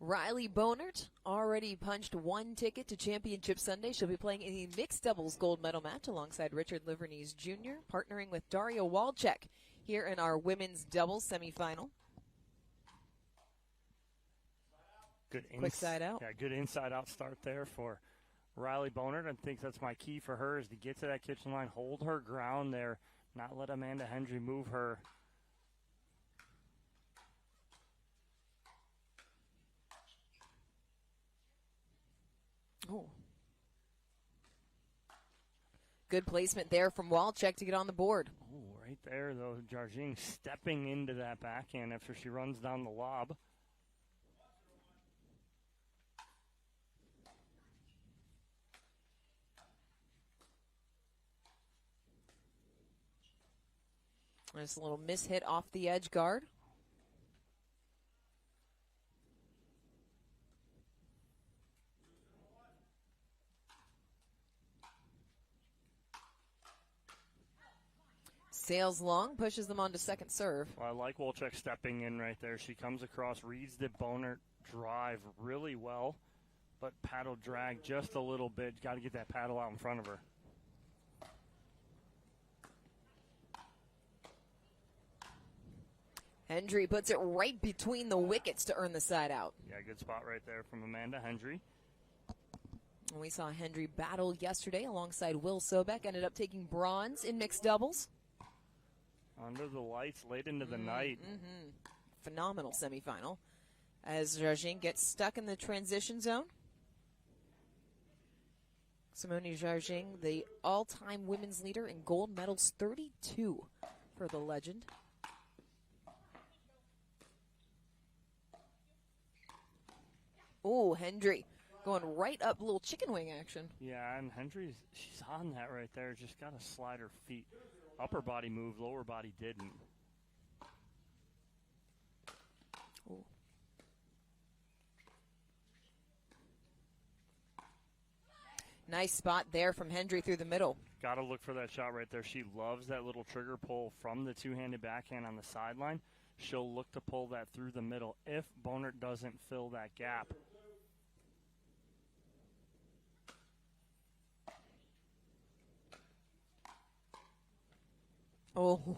Riley Bohnert already punched one ticket to Championship Sunday. She'll be playing in the mixed doubles gold medal match alongside Richard Liverneys Jr., partnering with Daria Walczak here in our women's doubles semifinal. Quick side out. Yeah, good inside out start there for Riley Bohnert. I think that's my key for her, is to get to that kitchen line, hold her ground there, not let Amanda Hendry move her. Oh. Good placement there from Walczak to get on the board. Oh, right there, though. Jardim stepping into that backhand after she runs down the lob. There's a little mishit off the edge guard. Sails long, pushes them on to second serve. Well, I like Walczak stepping in right there. She comes across, reads the Bohnert drive really well, but paddle drag just a little bit. Got to get that paddle out in front of her. Hendry puts it right between the wickets to earn the side out. Yeah, good spot right there from Amanda Hendry. And we saw Hendry battle yesterday alongside Will Sobek. Ended up taking bronze in mixed doubles. Under the lights late into the night. Mm-hmm. Phenomenal semifinal. As Jardim gets stuck in the transition zone. Simone Jardim, the all-time women's leader in gold medals, 32 for the legend. Oh, Hendry going right up, little chicken wing action. Yeah, and Hendry's, she's on that right there. Just got to slide her feet. Upper body moved, lower body didn't. Ooh. Nice spot there from Hendry through the middle. Got to look for that shot right there. She loves that little trigger pull from the two-handed backhand on the sideline. She'll look to pull that through the middle if Bohnert doesn't fill that gap. Oh,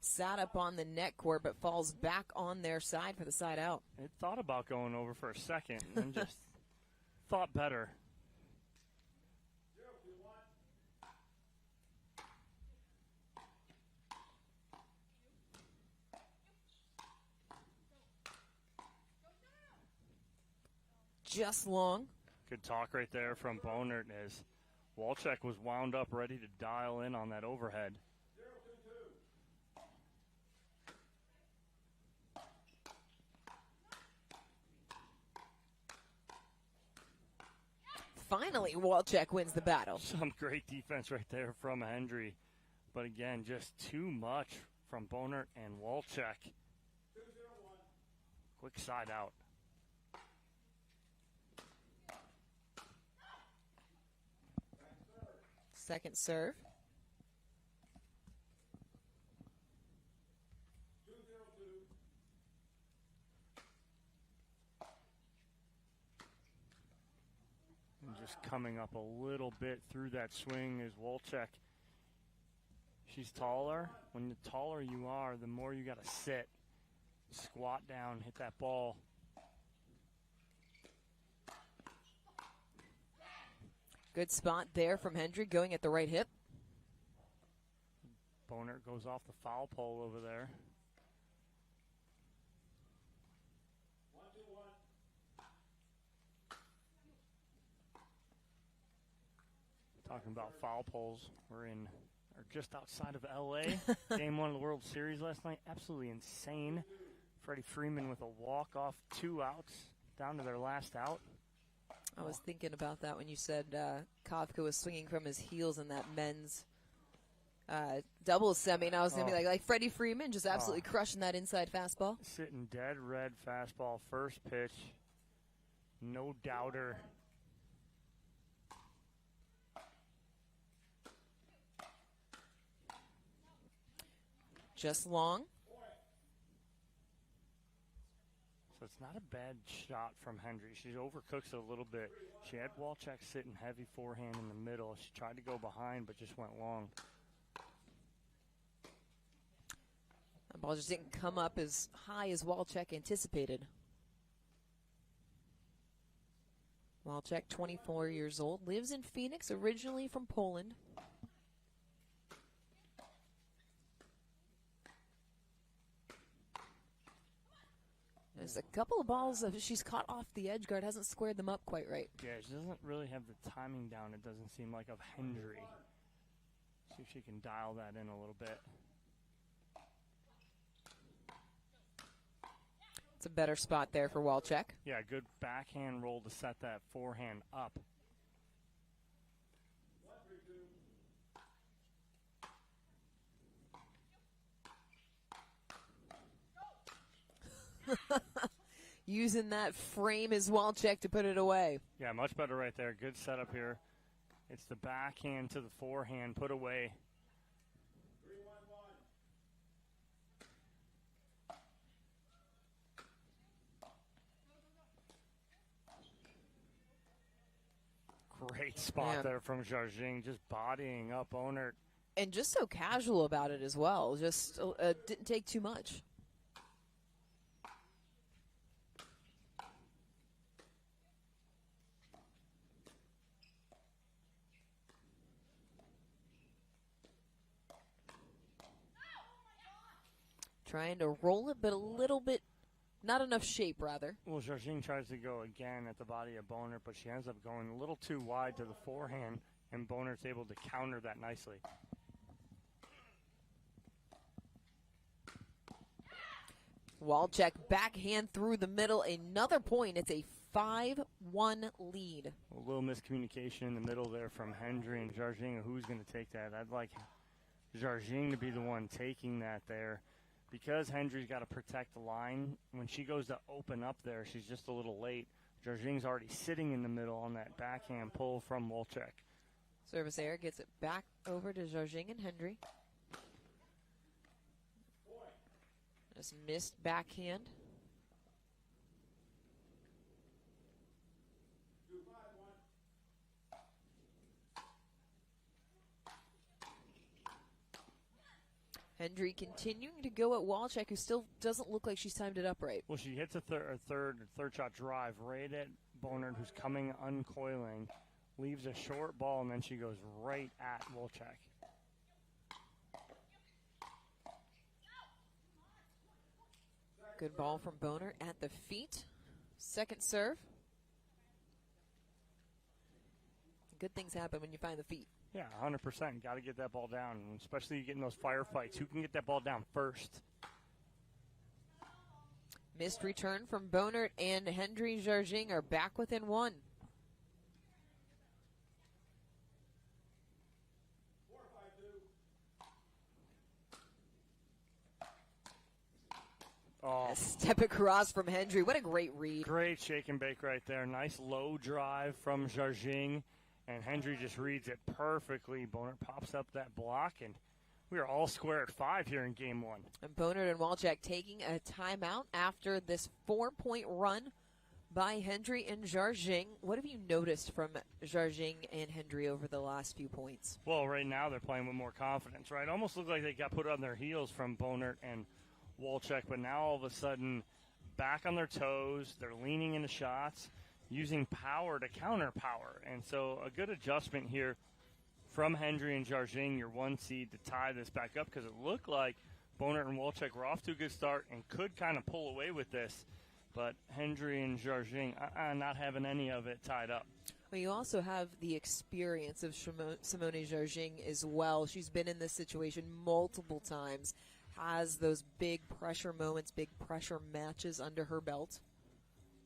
sat up on the net cord, but falls back on their side for the side out. It thought about going over for a second and just thought better. Just long. Good talk right there from Bohnert as Walczak was wound up ready to dial in on that overhead. Finally, Walczak wins the battle. Some great defense right there from Hendry. But again, just too much from Bohnert and Walczak. Quick side out. Second serve. And just coming up a little bit through that swing is Walczak. She's taller. When the taller you are, the more you got to sit, squat down, hit that ball. Good spot there from Hendry, going at the right hip. Bohnert goes off the foul pole over there. 1-2-1. Talking about foul poles, we're just outside of L.A. Game 1 of the World Series last night. Absolutely insane. Freddie Freeman with a walk-off, 2 outs down to their last out. I was thinking about that when you said Kafka was swinging from his heels in that men's doubles semi, and I was going to be like Freddie Freeman, just absolutely crushing that inside fastball. Sitting dead red fastball, first pitch, no doubter. Just long. So it's not a bad shot from Hendry. She overcooks it a little bit. She had Walczak sitting heavy forehand in the middle. She tried to go behind, but just went long. The ball just didn't come up as high as Walczak anticipated. Walczak, 24 years old, lives in Phoenix, originally from Poland. There's a couple of balls that she's caught off the edge guard, hasn't squared them up quite right. Yeah, she doesn't really have the timing down, it doesn't seem like, of Hendry. See if she can dial that in a little bit. It's a better spot there for Walczak. Yeah, good backhand roll to set that forehand up. Using that frame as Walczak to put it away. Yeah, much better right there. Good setup here. It's the backhand to the forehand, put away. Great spot there from Jardim, just bodying up Bohnert. And just so casual about it as well. Just didn't take too much. Trying to roll it, but a little bit, not enough shape, rather. Well, Jardim tries to go again at the body of Bohnert, but she ends up going a little too wide to the forehand, and Bohnert's able to counter that nicely. Walczak backhand through the middle, another point. It's a 5-1 lead. A little miscommunication in the middle there from Hendry and Jardim. Who's going to take that? I'd like Jardim to be the one taking that there. Because Hendry's got to protect the line, when she goes to open up there, she's just a little late. Jardim's already sitting in the middle on that backhand pull from Walczak. Service error gets it back over to Jardim and Hendry. Just missed backhand. Hendry continuing to go at Walczak, who still doesn't look like she's timed it up right. Well, she hits a third shot drive right at Bohnert, who's coming uncoiling, leaves a short ball, and then she goes right at Walczak. Good ball from Bohnert at the feet. Second serve. Good things happen when you find the feet. Yeah, 100%. Got to get that ball down, especially getting those firefights. Who can get that ball down first? Missed return from Bohnert, and Hendry Jardim are back within one. Oh. A step across from Hendry. What a great read. Great shake and bake right there. Nice low drive from Jardim. And Hendry just reads it perfectly. Bohnert pops up that block, and we are all square at 5 here in game 1. And Bohnert and Walczak taking a timeout after this 4-point run by Hendry and Jardim. What have you noticed from Jardim and Hendry over the last few points? Well, right now they're playing with more confidence, right? Almost looked like they got put on their heels from Bohnert and Walczak, but now all of a sudden back on their toes. They're leaning into shots, using power to counter power. And so a good adjustment here from Hendry and Jardim, your 1 seed, to tie this back up, because it looked like Bohnert and Walczak were off to a good start and could kind of pull away with this. But Hendry and Jardim not having any of it tied up. Well, you also have the experience of Simone Jardim as well. She's been in this situation multiple times, has those big pressure moments, big pressure matches under her belt.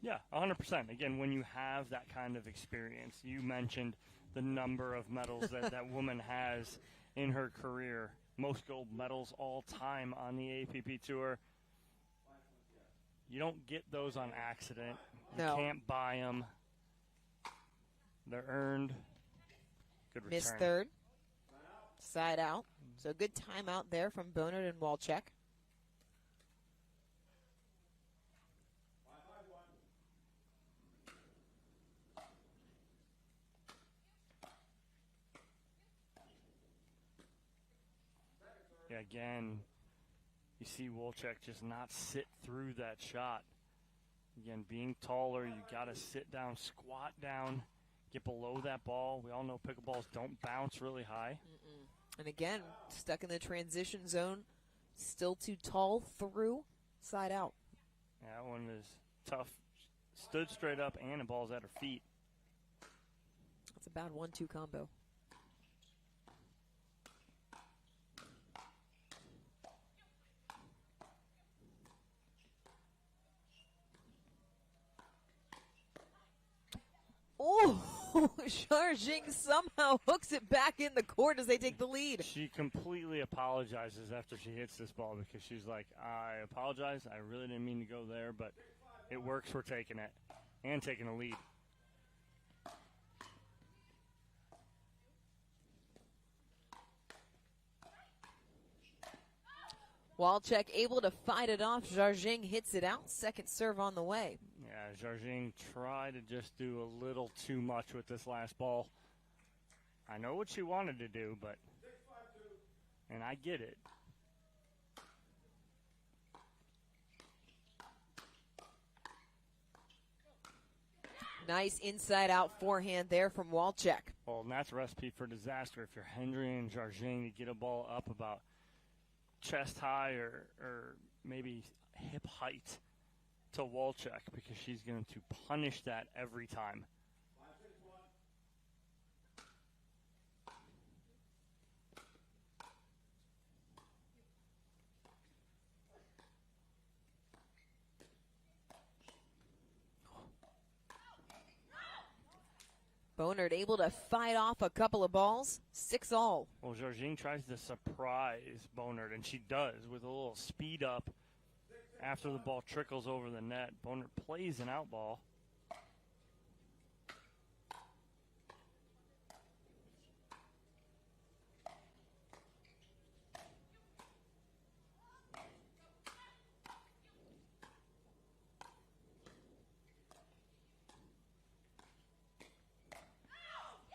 Yeah, 100%. Again, when you have that kind of experience, you mentioned the number of medals that woman has in her career. Most gold medals all time on the APP Tour. You don't get those on accident. You can't buy them. They're earned. Good return. Missed third. Side out. So good timeout there from Bohnert and Walczak. Yeah, again, you see Walczak just not sit through that shot. Again, being taller, you got to sit down, squat down, get below that ball. We all know pickleballs don't bounce really high. And again, stuck in the transition zone, still too tall through, side out. Yeah, that one is tough. Stood straight up, and the ball's at her feet. That's a bad 1-2 combo. Oh, Jardim somehow hooks it back in the court as they take the lead. She completely apologizes after she hits this ball because she's like, I apologize. I really didn't mean to go there, but it works. We're taking it and taking a lead. Walczak able to fight it off. Jardim hits it out. Second serve on the way. Yeah, Jardim tried to just do a little too much with this last ball. I know what she wanted to do, but, and I get it. Nice inside-out forehand there from Walczak. Well, and that's a recipe for disaster if you're Hendry and Jardim to get a ball up about chest high or maybe hip height to Walczak, because she's going to punish that every time. Bohnert able to fight off a couple of balls. 6-all. Well, Jardim tries to surprise Bohnert, and she does with a little speed up after the ball trickles over the net. Bohnert plays an out ball.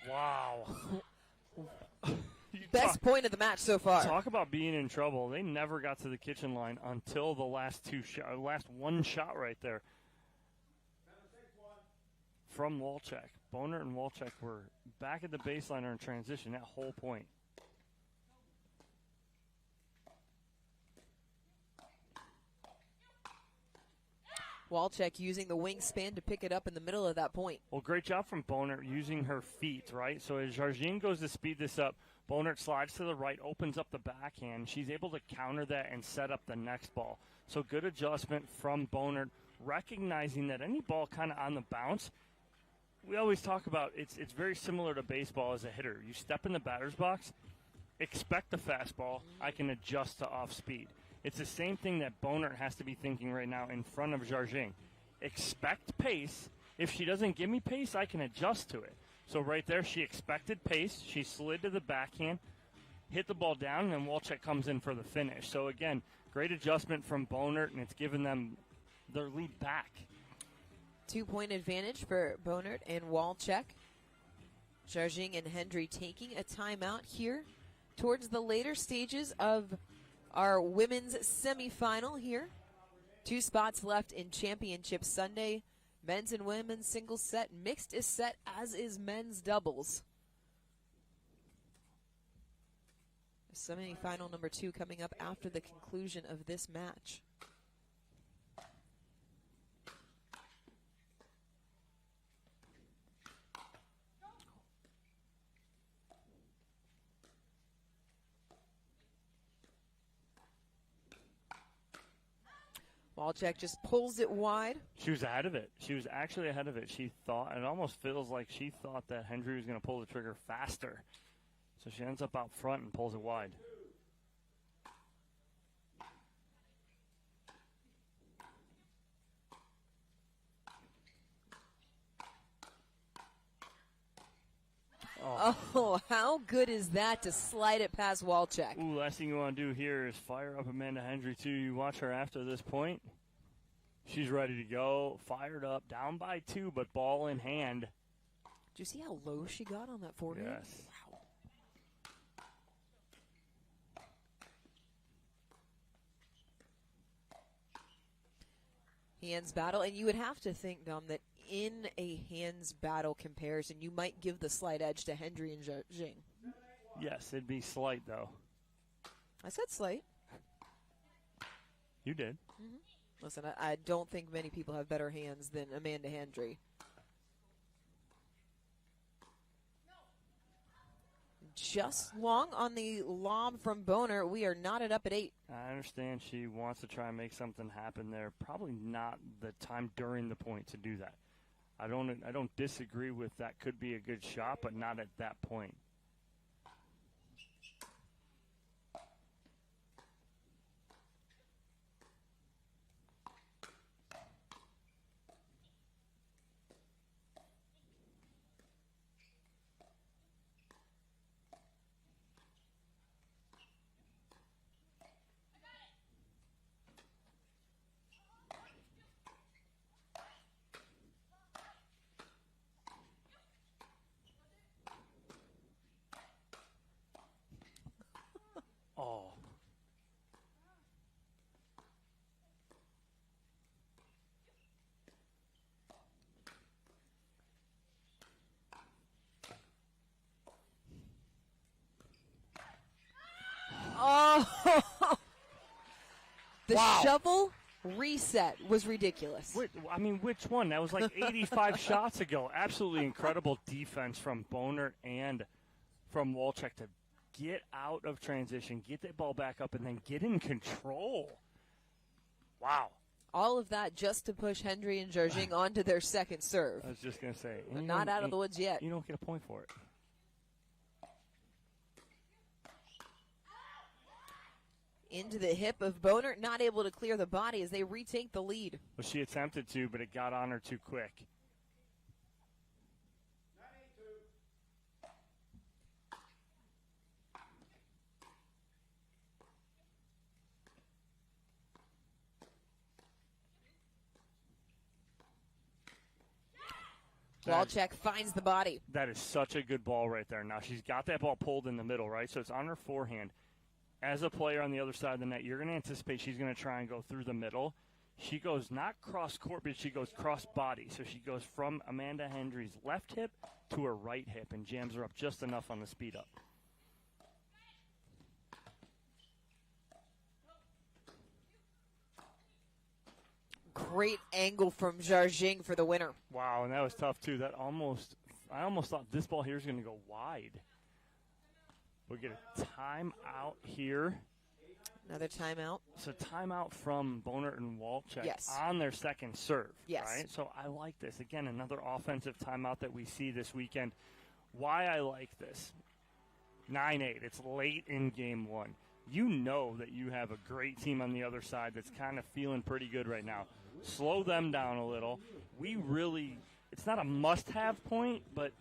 Wow. Best point of the match so far. Talk about being in trouble. They never got to the kitchen line until the last last one shot right there from Walczak. Bohnert and Walczak were back at the baseline or in transition that whole point. Walczak using the wingspan to pick it up in the middle of that point. Well, great job from Bohnert using her feet, right? So as Jardim goes to speed this up, Bohnert slides to the right, opens up the backhand. She's able to counter that and set up the next ball. So good adjustment from Bohnert, recognizing that any ball kind of on the bounce, we always talk about it's very similar to baseball as a hitter. You step in the batter's box, expect the fastball, I can adjust to off speed. It's the same thing that Bohnert has to be thinking right now in front of Jardim. Expect pace. If she doesn't give me pace, I can adjust to it. So right there, she expected pace. She slid to the backhand, hit the ball down, and then Walczak comes in for the finish. So, again, great adjustment from Bohnert, and it's given them their lead back. 2-point advantage for Bohnert and Walczak. Jardim and Hendry taking a timeout here towards the later stages of our women's semifinal here. 2 spots left in Championship Sunday. Men's and women's singles set. Mixed is set, as is men's doubles. Semifinal number 2 coming up after the conclusion of this match. Walczak just pulls it wide. She was ahead of it. She was actually ahead of it. She thought, it almost feels like she thought that Hendry was going to pull the trigger faster. So she ends up out front and pulls it wide. Oh, how good is that to slide it past Walczak? Ooh, last thing you want to do here is fire up Amanda Hendry, too. You watch her after this point. She's ready to go, fired up, down by 2, but ball in hand. Did you see how low she got on that forehand? Yes. Wow. hands battle. And you would have to think, Dom, that in a hands battle comparison, you might give the slight edge to Hendry and Jardim. Yes, it'd be slight, though. I said slight. You did. Mm-hmm. Listen, I don't think many people have better hands than Amanda Hendry. Just long on the lob from Bohnert. We are knotted up at 8. I understand she wants to try and make something happen there. Probably not the time during the point to do that. I don't disagree with that. Could be a good shot, but not at that point. Oh. Oh! The Wow. shovel reset was ridiculous. Which one? That was like 85 shots ago. Absolutely incredible defense from Bohnert and from Walczak to get out of transition, get that ball back up, and then get in control. Wow. All of that just to push Hendry and Jardim onto their second serve. I was just going to say. Not out of the woods yet. You don't get a point for it. Into the hip of Bohnert, not able to clear the body as they retake the lead. Well, she attempted to, but it got on her too quick. Walczak finds the body. That is such a good ball right there. Now, she's got that ball pulled in the middle, right? So it's on her forehand. As a player on the other side of the net, you're going to anticipate she's going to try and go through the middle. She goes not cross-court, but she goes cross-body. So she goes from Amanda Hendry's left hip to her right hip and jams her up just enough on the speed up. Great angle from Jardim for the winner. Wow, and that was tough, too. I almost thought this ball here is going to go wide. We'll get a timeout here. Another timeout. So timeout from Bohnert and Walczak Yes. on their second serve. Yes. Right? So I like this. Again, another offensive timeout that we see this weekend. Why I like this. 9-8. It's late in game one. You know that you have a great team on the other side that's kind of feeling pretty good right now. Slow them down a little. It's not a must-have point, but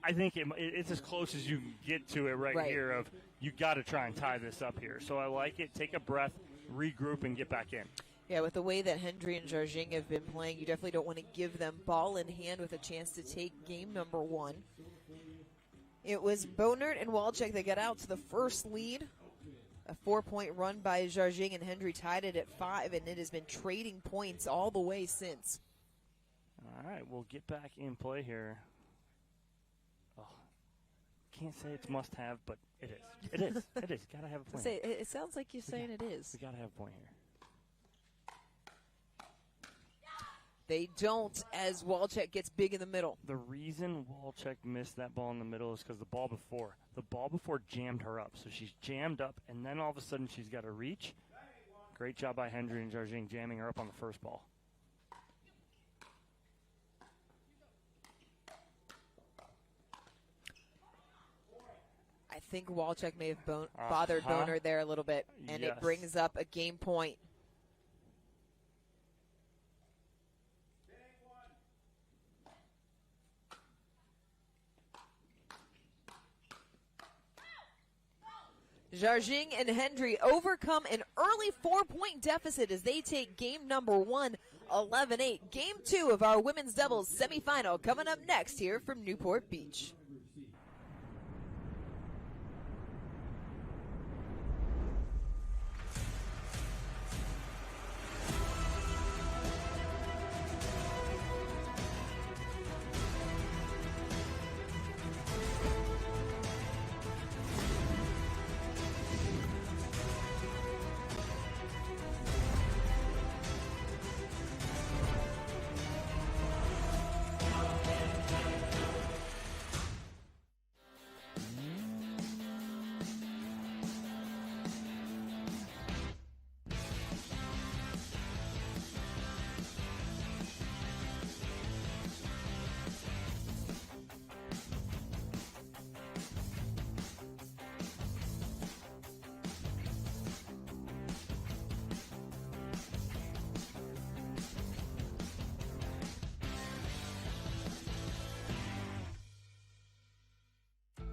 I think it's as close as you can get to it right here of you got to try and tie this up here. So I like it. Take a breath, regroup, and get back in. Yeah, with the way that Hendry and Jardim have been playing, you definitely don't want to give them ball in hand with a chance to take game number one. It was Bohnert and Walczak that got out to the first lead. A 4-point run by Jardim, and Hendry tied it at 5, and it has been trading points all the way since. All right, we'll get back in play here. Oh, can't say it's must-have, but it is. It is. It is. Got to have a point. It sounds like you're saying it is. We got to have a point here. They don't, as Walczak gets big in the middle. The reason Walczak missed that ball in the middle is because the ball before jammed her up. So she's jammed up, and then all of a sudden she's got to reach. Great job by Hendry and Jardim jamming her up on the first ball. I think Walczak may have bothered Bohnert there a little bit, and it brings up a game point. Jardim and Hendry overcome an early 4-point deficit as they take game number 1, 11-8. Game 2 of our women's doubles semifinal coming up next here from Newport Beach.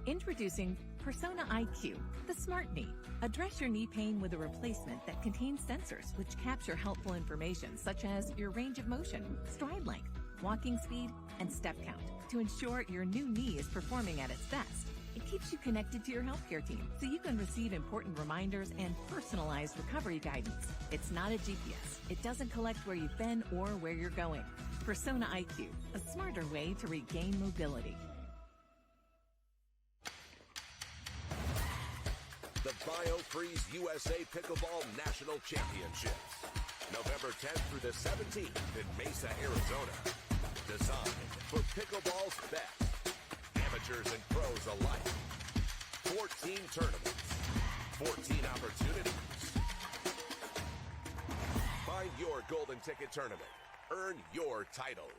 Introducing Persona IQ, the smart knee. Address your knee pain with a replacement that contains sensors which capture helpful information such as your range of motion, stride length, walking speed, and step count to ensure your new knee is performing at its best. It keeps you connected to your healthcare team so you can receive important reminders and personalized recovery guidance. It's not a GPS. It doesn't collect where you've been or where you're going. Persona IQ, a smarter way to regain mobility. The BioFreeze USA Pickleball National Championships, November 10th through the 17th in Mesa, Arizona. Designed for pickleball's best, amateurs and pros alike. 14 tournaments, 14 opportunities. Find your golden ticket tournament. Earn your title.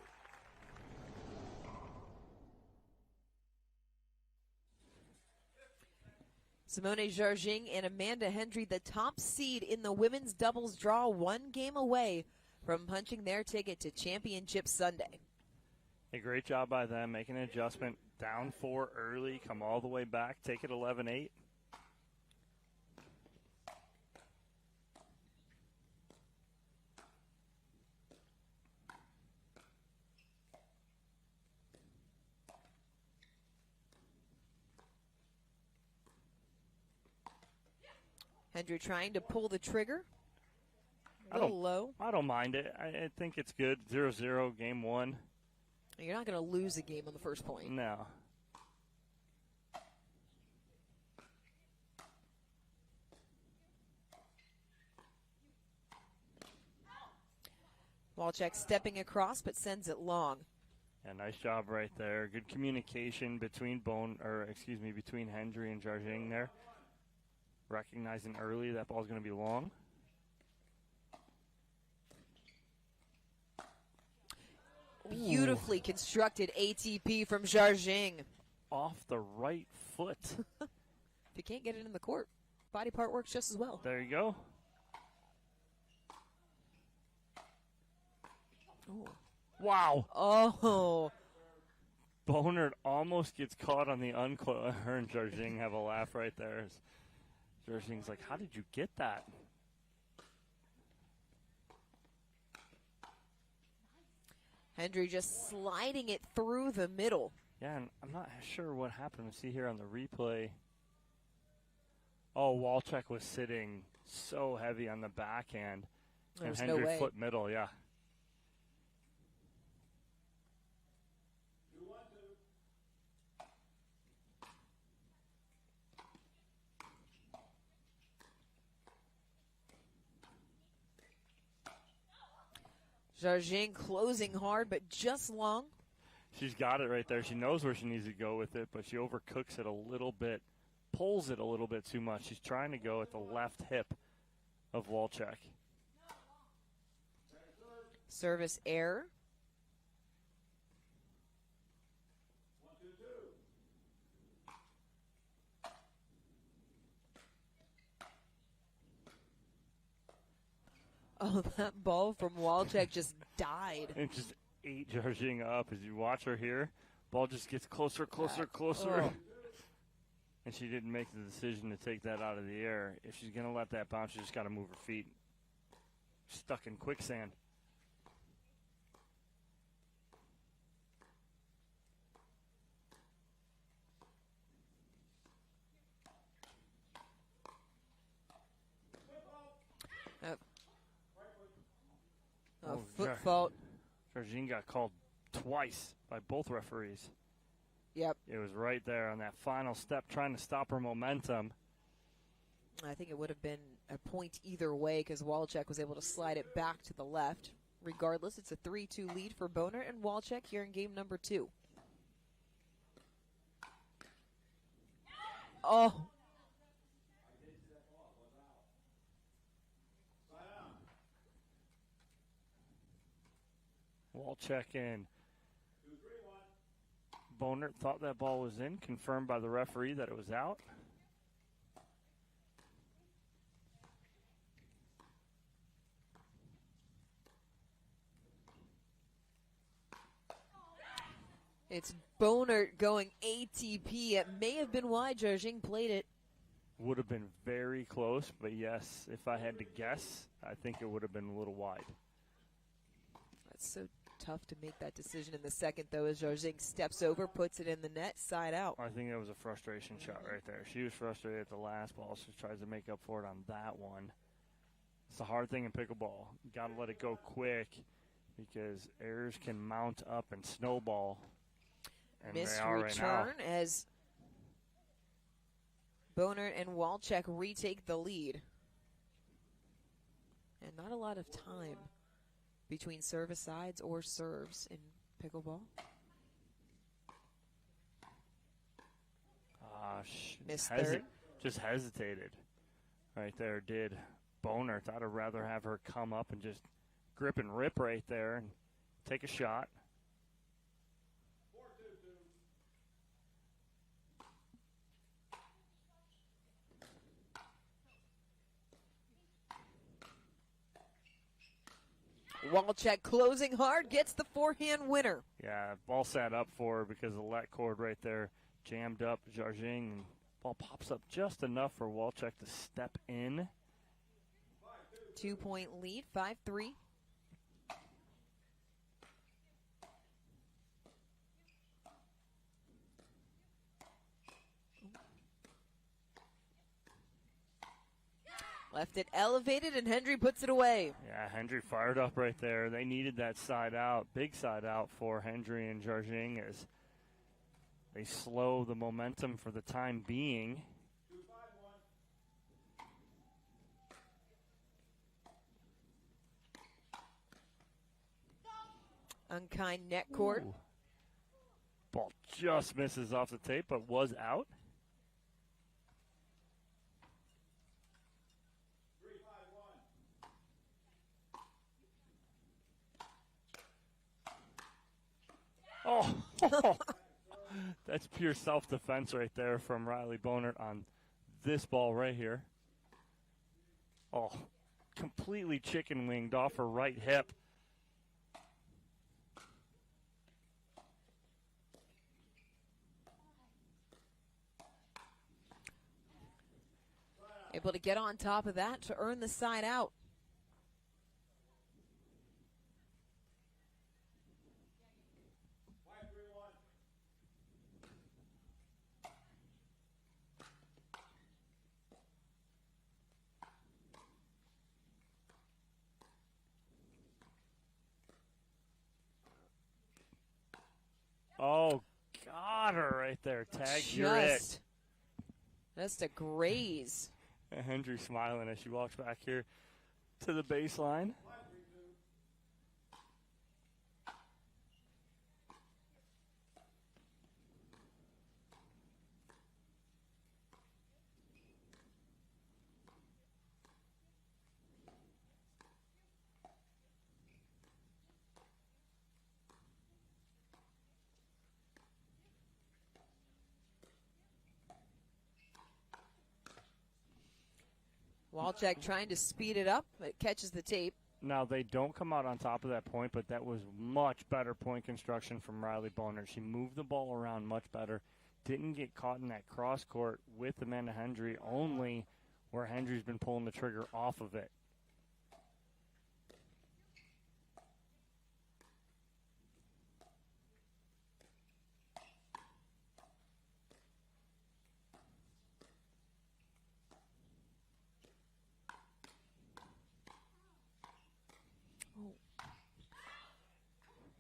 Simone Jardim and Amanda Hendry, the top seed in the women's doubles draw, one game away from punching their ticket to Championship Sunday. A great job by them, making an adjustment. Down 4 early, come all the way back, take it 11-8. Hendry trying to pull the trigger. A little low. I don't mind it. I think it's good. 0-0, game 1. You're not going to lose a game on the first point. No. Walczak stepping across, but sends it long. Yeah, nice job right there. Good communication between between Hendry and Jardim there. Recognizing early that ball's going to be long. Beautifully constructed ATP from Jardim. Off the right foot. If you can't get it in the court, body part works just as well. There you go. Ooh. Wow. Oh. Bohnert almost gets caught on the unclose. Her and Jardim have a laugh right there. Jardim's like, how did you get that? Hendry just sliding it through the middle. Yeah, and I'm not sure what happened. We see here on the replay. Oh, Walczak was sitting so heavy on the backhand. And Hendry flipped middle, yeah. Jardim closing hard, but just long. She's got it right there. She knows where she needs to go with it, but she overcooks it a little bit, pulls it a little bit too much. She's trying to go at the left hip of Walczak. Service error. Oh, that ball from Walczak just died. It just ate Jardim up. As you watch her here, ball just gets closer. Oh. And she didn't make the decision to take that out of the air. If she's going to let that bounce, she just got to move her feet. Stuck in quicksand. Foot fault. Jardim got called twice by both referees. Yep. It was right there on that final step trying to stop her momentum. I think it would have been a point either way because Walczak was able to slide it back to the left. Regardless, it's a 3-2 lead for Bohnert and Walczak here in game number 2. Oh. Walczak in. Bohnert thought that ball was in, confirmed by the referee that it was out. It's Bohnert going ATP. It may have been wide. Jardim played it. Would have been very close, but yes, if I had to guess, I think it would have been a little wide. That's so tough to make that decision in the second, though, as Jardim steps over, puts it in the net, side out. I think that was a frustration shot right there. She was frustrated at the last ball, so she tries to make up for it on that one. It's a hard thing in pickleball. You got to let it go quick because errors can mount up and snowball. And Missed they are return right now. as Bohnert and Walczak retake the lead. And not a lot of time between service-sides or serves in pickleball. Missed third. Just hesitated right there, did Bohnert. I'd have rather have her come up and just grip and rip right there and take a shot. Walczak closing hard, gets the forehand winner. Yeah, ball sat up for her because the let cord right there jammed up Jardim, and ball pops up just enough for Walczak to step in. 2-point lead, 5-3. Left it elevated, and Hendry puts it away. Yeah, Hendry fired up right there. They needed that side out, big side out for Hendry and Jardim as they slow the momentum for the time being. Unkind net cord. Ooh. Ball just misses off the tape, but was out. Oh, that's pure self-defense right there from Riley Bohnert on this ball right here. Oh, completely chicken-winged off her right hip. Able to get on top of that to earn the side out. Oh, got her right there. Tag, you're it. Just a graze. And Hendry smiling as she walks back here to the baseline. Walczak trying to speed it up. It catches the tape. Now, they don't come out on top of that point, but that was much better point construction from Riley Bohnert. She moved the ball around much better. Didn't get caught in that cross court with Amanda Hendry, only where Hendry's been pulling the trigger off of it.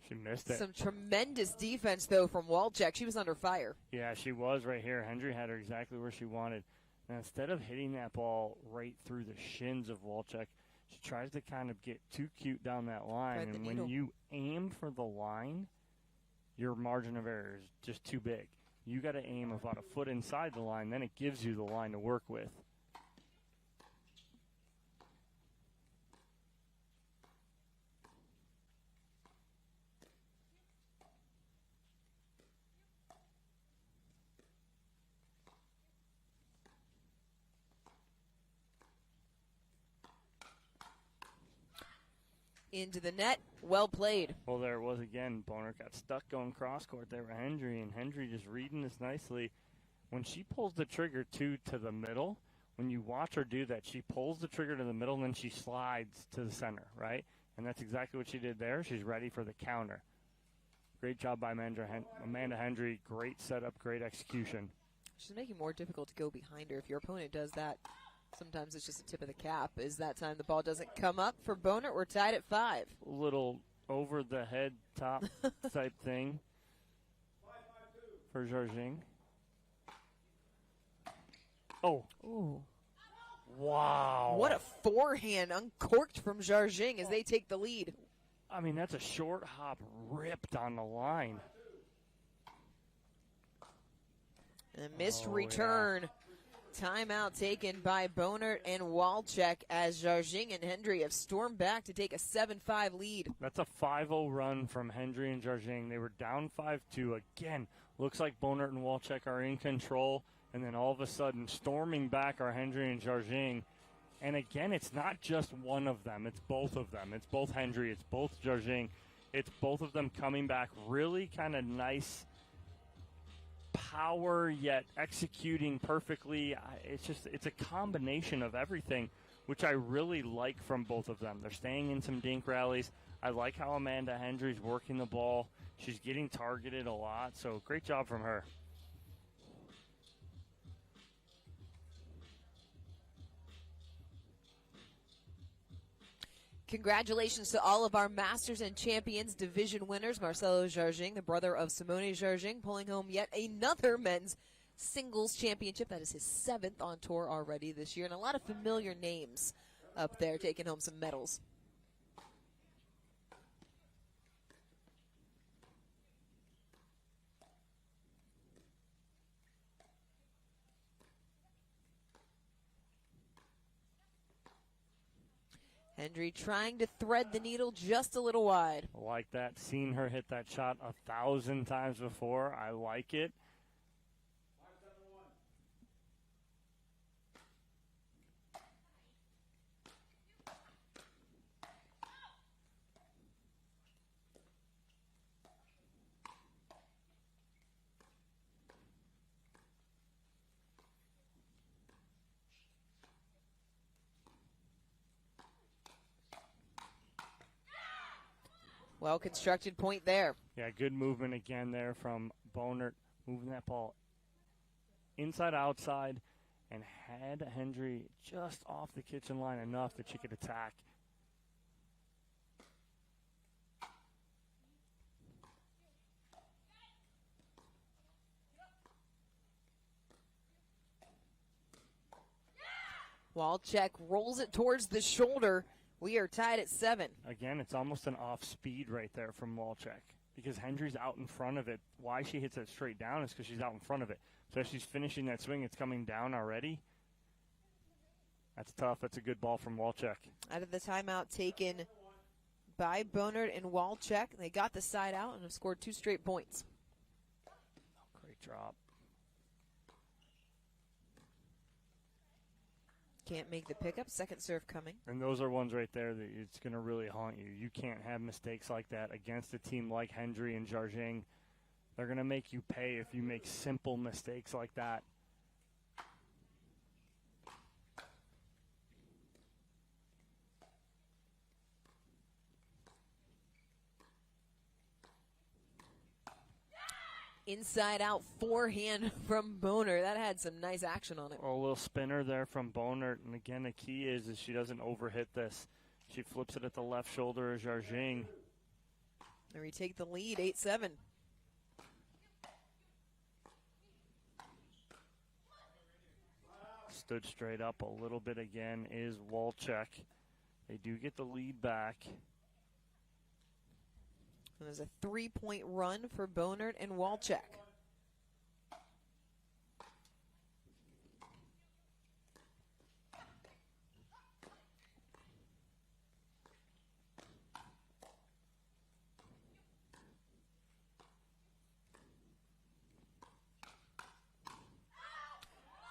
She missed it. Some tremendous defense, though, from Walczak. She was under fire. Yeah, she was right here. Hendry had her exactly where she wanted. Now, instead of hitting that ball right through the shins of Walczak, she tries to kind of get too cute down that line. And when you aim for the line, your margin of error is just too big. You got to aim about a foot inside the line, then it gives you the line to work with. Into the net. Well played. Well, there it was again. Bohnert got stuck going cross-court there with Hendry, and Hendry just reading this nicely. When she pulls the trigger, to the middle, when you watch her do that, she pulls the trigger to the middle, and then she slides to the center, right? And that's exactly what she did there. She's ready for the counter. Great job by Amanda Hendry. Great setup, great execution. She's making it more difficult to go behind her. If your opponent does that, sometimes it's just a tip of the cap. Is that time the ball doesn't come up for Bohnert? We're tied at 5. A little over-the-head top type thing for Jardim. Oh. Ooh. Wow. What a forehand uncorked from Jardim as they take the lead. I mean, that's a short hop ripped on the line. And a missed return. Yeah. Timeout taken by Bohnert and Walczak as Jardim and Hendry have stormed back to take a 7-5 lead. That's a 5-0 run from Hendry and Jardim. They were down 5-2. Again, looks like Bohnert and Walczak are in control. And then all of a sudden, storming back are Hendry and Jardim. And again, it's not just one of them. It's both of them. It's both Hendry. It's both Jardim. It's both of them coming back really kind of nice power, yet executing perfectly. It's a combination of everything, which I really like from both of them. They're staying in some dink rallies. I like how Amanda Hendry's working the ball. She's getting targeted a lot, so great job from her. Congratulations to all of our Masters and Champions division winners. Marcelo Jardim, the brother of Simone Jardim, pulling home yet another men's singles championship. That is his 7th on tour already this year. And a lot of familiar names up there taking home some medals. Hendry trying to thread the needle just a little wide. I like that. Seen her hit that shot 1,000 times before. I like it. Well-constructed point there. Yeah, good movement again there from Bohnert, moving that ball inside-outside, and had Hendry just off the kitchen line enough that she could attack. Walczak rolls it towards the shoulder. We are tied at 7. Again, it's almost an off speed right there from Walczak because Hendry's out in front of it. Why she hits that straight down is because she's out in front of it. So as she's finishing that swing, it's coming down already. That's tough. That's a good ball from Walczak. Out of the timeout taken by Bohnert and Walczak. They got the side out and have scored 2 straight points. Great drop. Can't make the pickup. Second serve coming. And those are ones right there that it's going to really haunt you. You can't have mistakes like that against a team like Hendry and Jardim. They're going to make you pay if you make simple mistakes like that. Inside-out forehand from Bohnert. That had some nice action on it. Oh, a little spinner there from Bohnert. And, again, the key is she doesn't overhit this. She flips it at the left shoulder of Jardim. And we take the lead, 8-7. Stood straight up a little bit again is Walczak. They do get the lead back. There's a 3-point run for Bohnert and Walczak.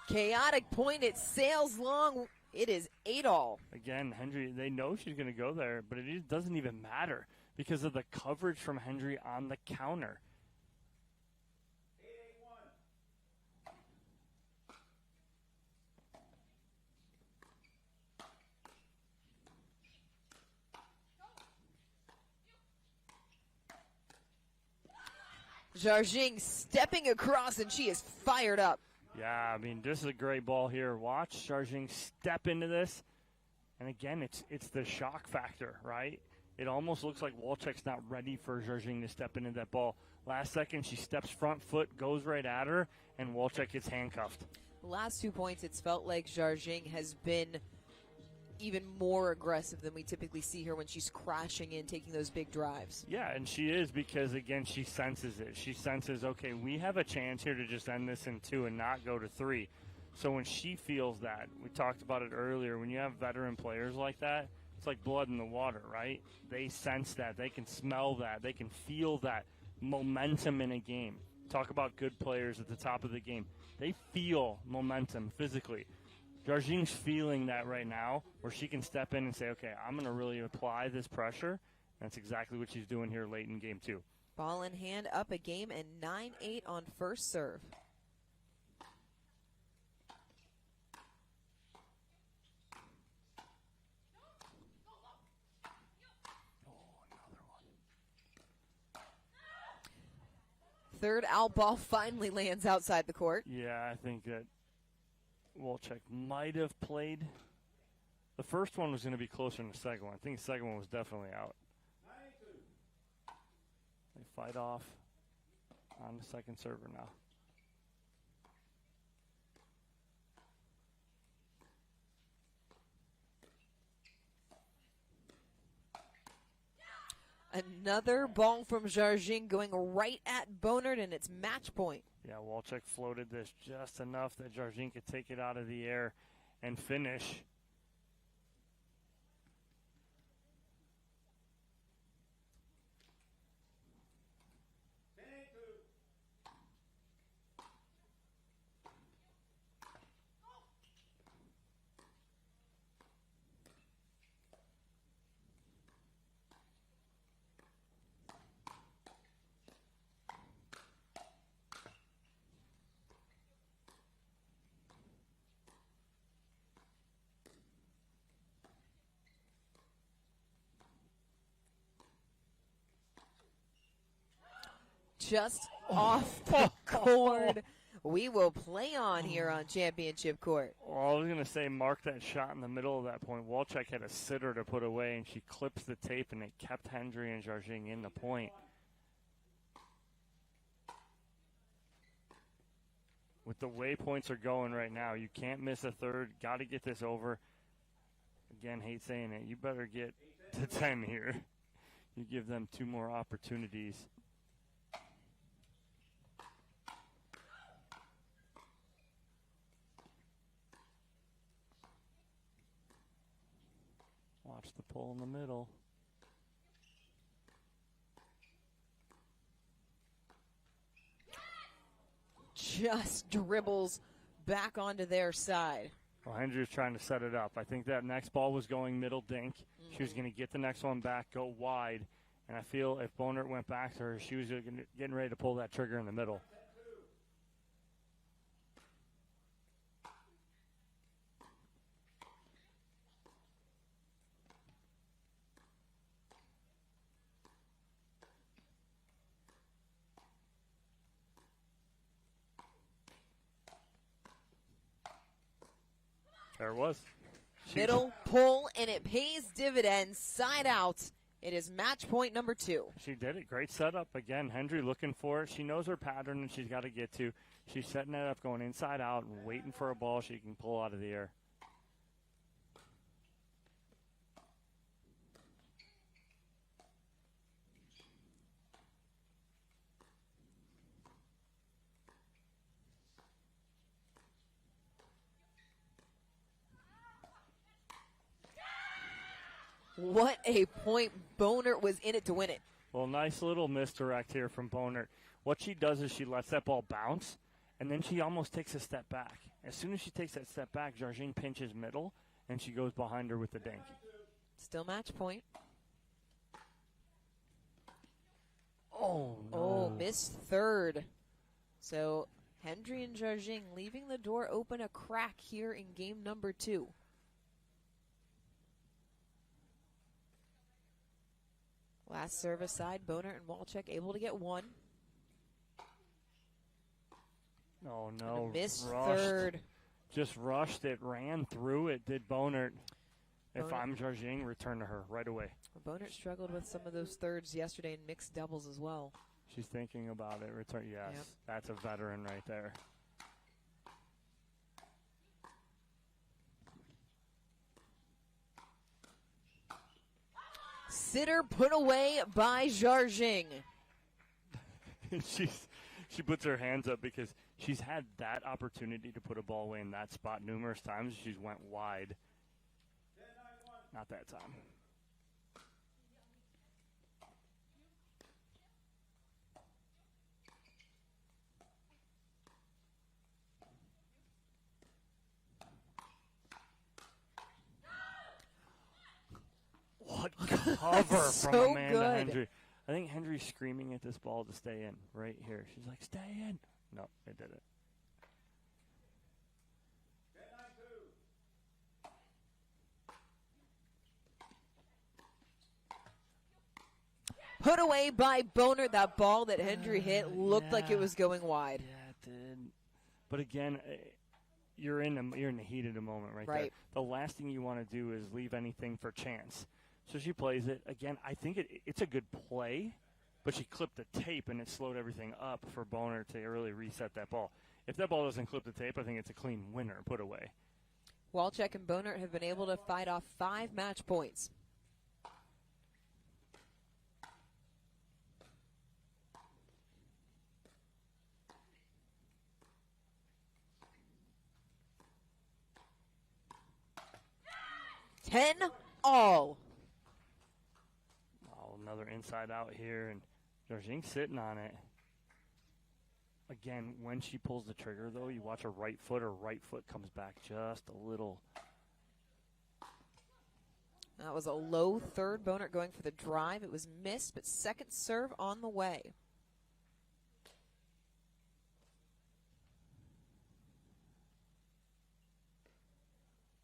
Chaotic point. It sails long It is 8-all. Again, Hendry, they know she's going to go there, but it doesn't even matter because of the coverage from Hendry on the counter. Jardim stepping across, and she is fired up. Yeah, I mean, this is a great ball here. Watch Jardim step into this. And again, it's the shock factor, right? It almost looks like Walczak's not ready for Jardim to step into that ball. Last second, she steps front foot, goes right at her, and Walczak gets handcuffed. The last 2 points, it's felt like Jardim has been even more aggressive than we typically see her when she's crashing in, taking those big drives. Yeah, and she is because, again, she senses it. She senses, okay, we have a chance here to just end this in 2 and not go to 3. So when she feels that, we talked about it earlier, when you have veteran players like that, it's like blood in the water, right? They sense that. They can smell that. They can feel that momentum in a game. Talk about good players at the top of the game. They feel momentum physically. Jardim's feeling that right now, where she can step in and say, okay, I'm going to really apply this pressure. That's exactly what she's doing here late in game 2. Ball in hand, up a game, and 9-8 on first serve. Third out ball finally lands outside the court. Yeah, I think that Walczak might have played. The first one was going to be closer than the second one. I think the second one was definitely out. They fight off on the second server now. Another ball from Jardim going right at Bohnert, and it's match point. Yeah, Walczak floated this just enough that Jardim could take it out of the air and finish. Just off the cord. We will play on here on championship court. Well, I was going to say mark that shot in the middle of that point. Walczak had a sitter to put away, and she clips the tape, and it kept Hendry and Jardim in the point. With the way points are going right now, you can't miss a third. Got to get this over. Again, hate saying it. You better get to 10 here. You give them 2 more opportunities. Watch the pull in the middle. Just dribbles back onto their side. Well, Hendry's trying to set it up. I think that next ball was going middle dink. She was going to get the next one back, go wide. And I feel if Bohnert went back to her, she was getting ready to pull that trigger in the middle. There it was. Middle pull, and it pays dividends. Side out. It is match point number 2. She did it. Great setup. Again, Hendry looking for it. She knows her pattern and she's got to get to. She's setting it up, going inside out, and waiting for a ball she can pull out of the air. What a point. Bohnert was in it to win it. Well, nice little misdirect here from Bohnert. What she does is she lets that ball bounce, and then she almost takes a step back. As soon as she takes that step back, Jardim pinches middle, and she goes behind her with the dink. Still match point. Oh, no. Oh, missed third. So Hendry and Jardim leaving the door open a crack here in game number 2. Last service side, Bohnert and Walczak able to get one. Oh, no. Missed rushed. third. Just rushed it, ran through it, did Bohnert. If I'm Jardim, return to her right away. Bohnert struggled with some of those thirds yesterday in mixed doubles as well. She's thinking about it. Return. Yes, Yep. That's a veteran right there. Sitter put away by Jardim. She puts her hands up because she's had that opportunity to put a ball away in that spot numerous times. She's went wide. Not that time. What cover So from Amanda good. Hendry. I think Hendry's screaming at this ball to stay in right here. She's like, stay in. No, it did it. Put away by Bohnert. That ball that Hendry hit looked like it was going wide. Yeah, it did. But again, you're in the heat of the moment right there. Right. The last thing you want to do is leave anything for chance. So she plays it. Again, I think it's a good play, but she clipped the tape, and it slowed everything up for Bohnert to really reset that ball. If that ball doesn't clip the tape, I think it's a clean winner, put away. Walczak and Bohnert have been able to fight off 5 match points. All. Oh, another inside out here, and Jardim sitting on it. Again, when she pulls the trigger, though, you watch her right foot comes back just a little. That was a low third. Bohnert going for the drive. It was missed, but second serve on the way.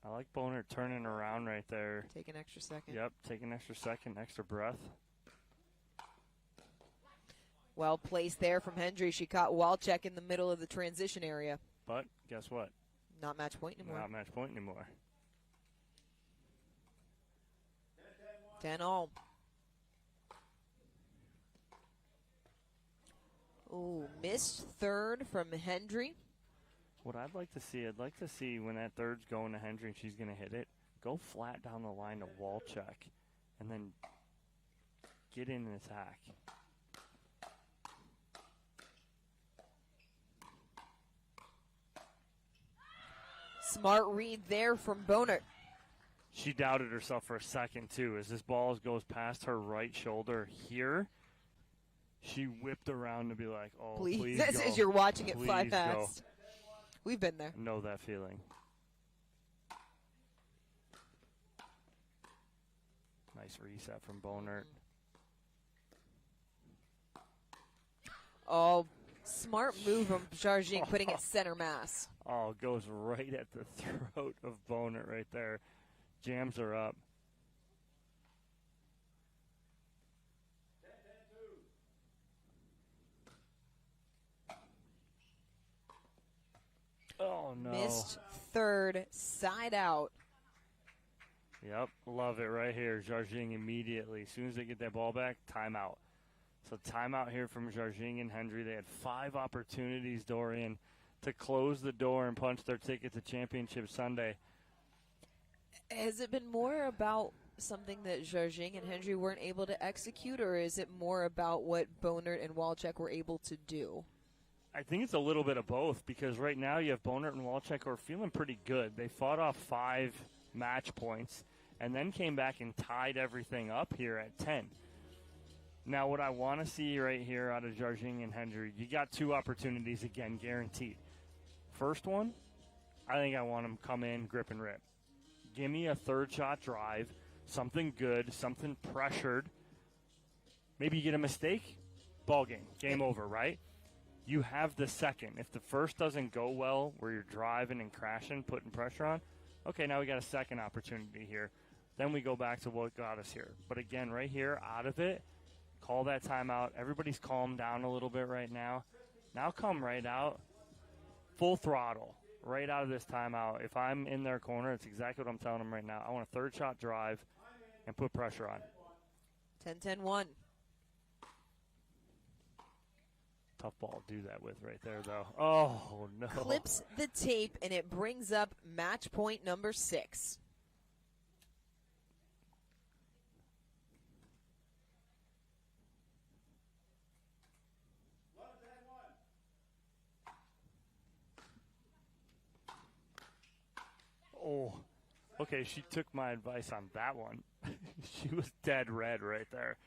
I like Bohnert turning around right there. Take an extra second. Yep, take an extra second, extra breath. Well placed there from Hendry. She caught Walczak in the middle of the transition area. But guess what? Not match point anymore. Not match point anymore. 10-all. Ooh, missed third from Hendry. What I'd like to see when that third's going to Hendry and she's going to hit it, go flat down the line to Walczak and then get in and attack. Smart read there from Bohnert. She doubted herself for a second, too. As this ball goes past her right shoulder here, she whipped around to be like, oh, please go. As you're watching it fly Please past. go. We've been there. Know that feeling. Nice reset from Bohnert. Oh, smart move from Jardim, putting it center mass. Oh, goes right at the throat of Bohnert right there. Jams her up. Oh, no. Missed third, side out. Yep, love it right here. Jardim immediately. As soon as they get that ball back, timeout. So timeout here from Jardim and Hendry. They had 5 opportunities, Dorian, to close the door and punch their ticket to Championship Sunday. Has it been more about something that Jardim and Hendry weren't able to execute, or is it more about what Bohnert and Walczak were able to do? I think it's a little bit of both, because right now you have Bohnert and Walczak who are feeling pretty good. They fought off 5 match points and then came back and tied everything up here at 10. Now, what I want to see right here out of Jardim and Hendry, you got 2 opportunities again, guaranteed. First one, I think I want them come in, grip and rip. Give me a third shot drive, something good, something pressured. Maybe you get a mistake, ball game over, right? You have the second. If the first doesn't go well, where you're driving and crashing, putting pressure on, okay, now we got a second opportunity here. Then we go back to what got us here. But again, right here, out of it, call that timeout. Everybody's calmed down a little bit right now. Now come right out, full throttle, right out of this timeout. If I'm in their corner, it's exactly what I'm telling them right now. I want a third shot drive and put pressure on. 10-10-1. Tough ball to do that with right there, though. Oh, no. Clips the tape, and it brings up match point number 6. Oh, okay, she took my advice on that one. She was dead red right there.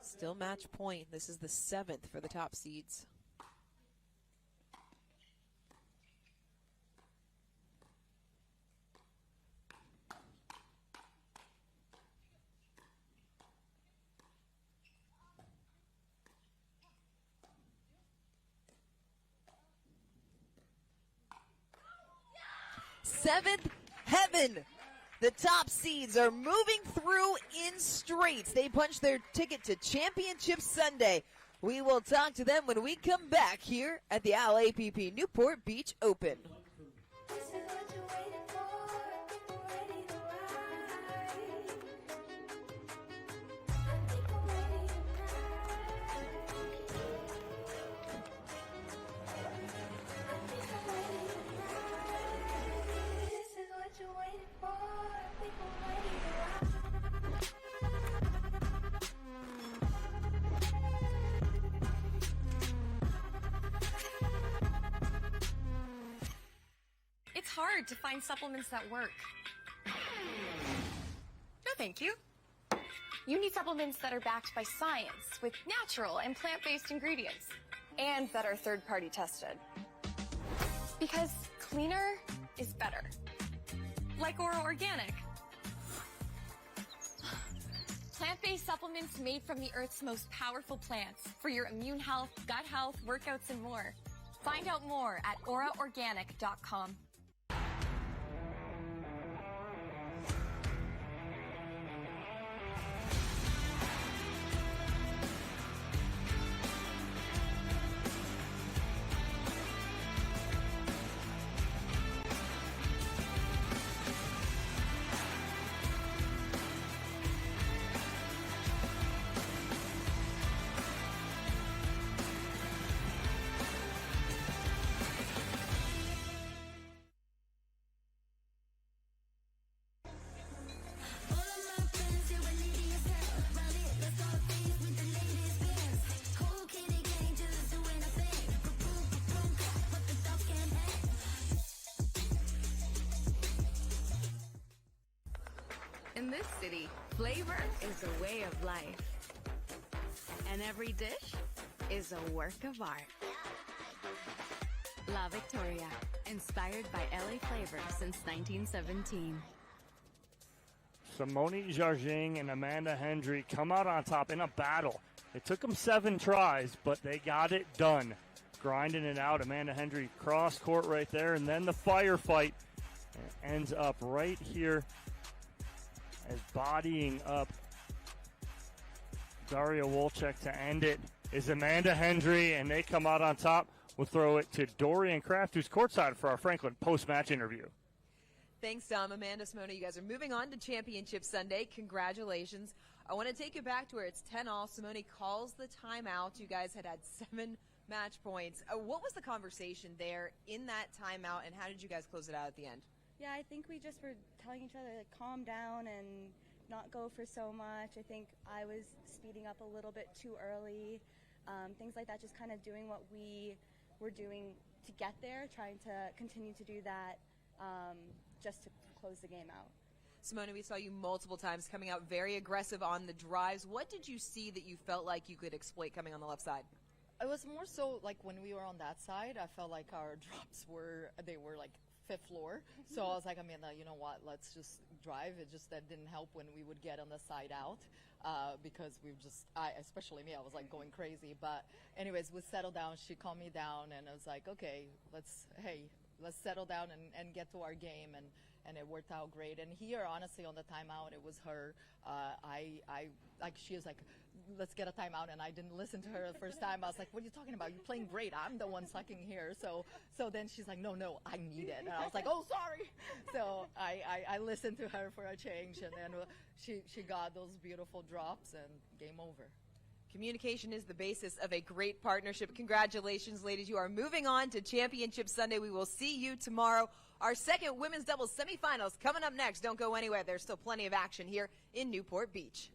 Still match point. This is the 7th for the top seeds. Seventh heaven. The top seeds are moving through in straights. They punch their ticket to Championship Sunday. We will talk to them when we come back here at the LAPP Newport Beach Open. It's hard to find supplements that work. No, thank you. You need supplements that are backed by science with natural and plant-based ingredients and that are third-party tested. Because cleaner is better. Like Ora Organic. Plant-based supplements made from the Earth's most powerful plants for your immune health, gut health, workouts, and more. Find out more at oraorganic.com. In this city, flavor is a way of life. And every dish is a work of art. La Victoria, inspired by LA flavor since 1917. Simone Jardim and Amanda Hendry come out on top in a battle. It took them 7 tries, but they got it done. Grinding it out. Amanda Hendry cross court right there, and then the firefight ends up right here as bodying up Daria Walczak to end it is Amanda Hendry, and they come out on top. We'll throw it to Dorian Kraft, who's courtside for our Franklin post-match interview. Thanks, Dom. Amanda, Simona, you guys are moving on to Championship Sunday. Congratulations. I want to take you back to where it's 10-all. Simone calls the timeout. You guys had 7 match points. What was the conversation there in that timeout, and how did you guys close it out at the end? Yeah, I think we just were telling each other, like, calm down and not go for so much. I think I was speeding up a little bit too early. Things like that, just kind of doing what we were doing to get there, trying to continue to do that just to close the game out. Simona, we saw you multiple times coming out very aggressive on the drives. What did you see that you felt like you could exploit coming on the left side? It was more so like when we were on that side, I felt like our drops were like fifth floor. So I was like, Amanda, you know what? Let's just drive. It just that didn't help when we would get on the side out because we just, especially me, I was like going crazy. But anyways, we settled down. She calmed me down, and I was like, okay, let's settle down and get to our game. And it worked out great. And here, honestly, on the timeout, it was her. She was like, let's get a timeout, and I didn't listen to her the first time. I was like, what are you talking about? You're playing great. I'm the one sucking here. So then she's like, no, I need it. And I was like, oh, sorry. So I listened to her for a change, and then she got those beautiful drops, and game over. Communication is the basis of a great partnership. Congratulations, ladies. You are moving on to Championship Sunday. We will see you tomorrow. Our second women's doubles semifinals coming up next. Don't go anywhere. There's still plenty of action here in Newport Beach.